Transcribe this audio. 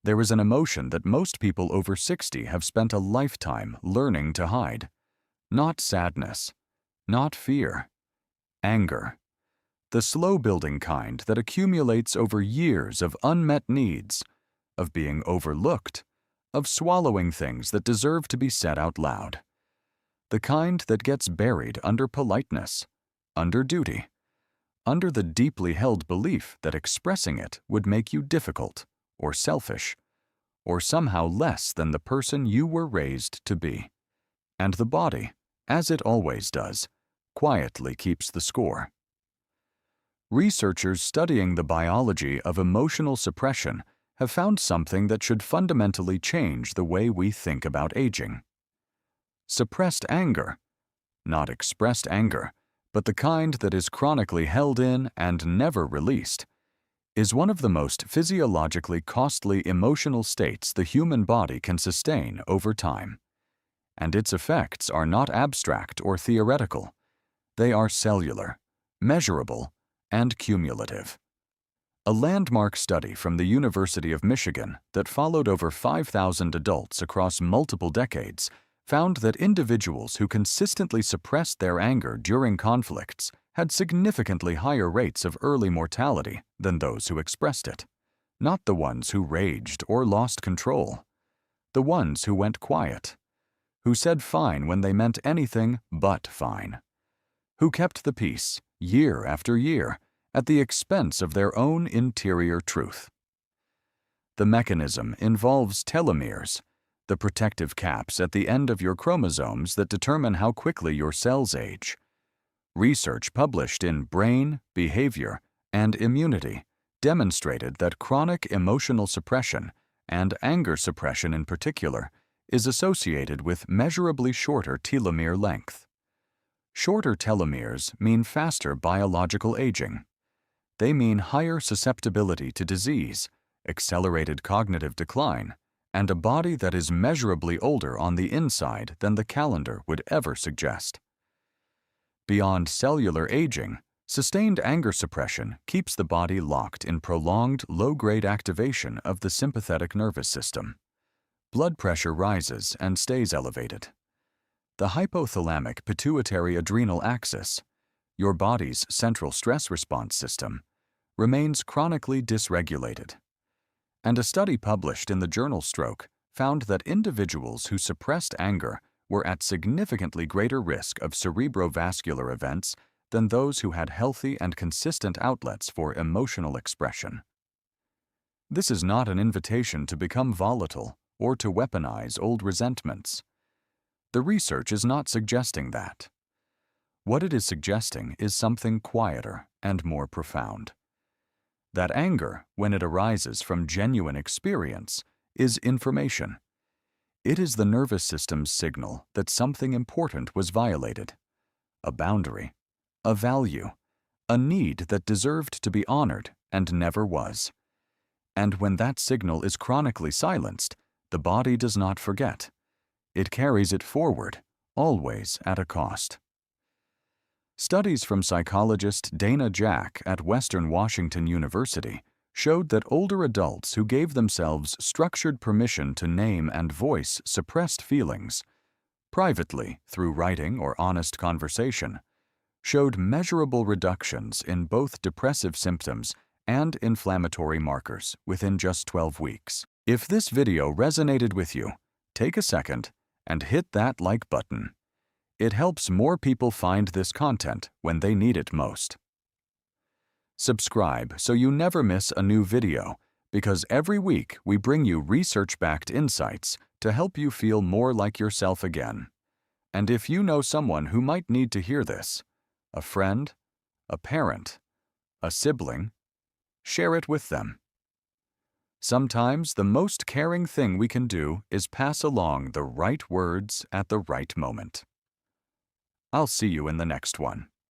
There is an emotion that most people over 60 have spent a lifetime learning to hide. Not sadness, not fear, anger. The slow-building kind that accumulates over years of unmet needs, of being overlooked, of swallowing things that deserve to be said out loud. The kind that gets buried under politeness, under duty, under the deeply held belief that expressing it would make you difficult, or selfish, or somehow less than the person you were raised to be. And the body, as it always does, quietly keeps the score. Researchers studying the biology of emotional suppression have found something that should fundamentally change the way we think about aging. Suppressed anger, not expressed anger, but the kind that is chronically held in and never released, is one of the most physiologically costly emotional states the human body can sustain over time. And its effects are not abstract or theoretical. They are cellular, measurable, and cumulative. A landmark study from the University of Michigan that followed over 5,000 adults across multiple decades found that individuals who consistently suppressed their anger during conflicts had significantly higher rates of early mortality than those who expressed it. Not the ones who raged or lost control. The ones who went quiet. Who said fine when they meant anything but fine. Who kept the peace, year after year, at the expense of their own interior truth. The mechanism involves telomeres, the protective caps at the end of your chromosomes that determine how quickly your cells age. Research published in Brain, Behavior, and Immunity demonstrated that chronic emotional suppression, and anger suppression in particular, is associated with measurably shorter telomere length. Shorter telomeres mean faster biological aging. They mean higher susceptibility to disease, accelerated cognitive decline, and a body that is measurably older on the inside than the calendar would ever suggest. Beyond cellular aging, sustained anger suppression keeps the body locked in prolonged low-grade activation of the sympathetic nervous system. Blood pressure rises and stays elevated. The hypothalamic pituitary adrenal axis, your body's central stress response system, remains chronically dysregulated. And a study published in the journal Stroke found that individuals who suppressed anger were at significantly greater risk of cerebrovascular events than those who had healthy and consistent outlets for emotional expression. This is not an invitation to become volatile or to weaponize old resentments. The research is not suggesting that. What it is suggesting is something quieter and more profound. That anger, when it arises from genuine experience, is information. It is the nervous system's signal that something important was violated. A boundary, a value, a need that deserved to be honored and never was. And when that signal is chronically silenced, the body does not forget. It carries it forward, always at a cost. Studies from psychologist Dana Jack at Western Washington University showed that older adults who gave themselves structured permission to name and voice suppressed feelings, privately through writing or honest conversation, showed measurable reductions in both depressive symptoms and inflammatory markers within just 12 weeks. If this video resonated with you, take a second and hit that like button. It helps more people find this content when they need it most. Subscribe so you never miss a new video, because every week we bring you research-backed insights to help you feel more like yourself again. And if you know someone who might need to hear this, a friend, a parent, a sibling, share it with them. Sometimes the most caring thing we can do is pass along the right words at the right moment. I'll see you in the next one.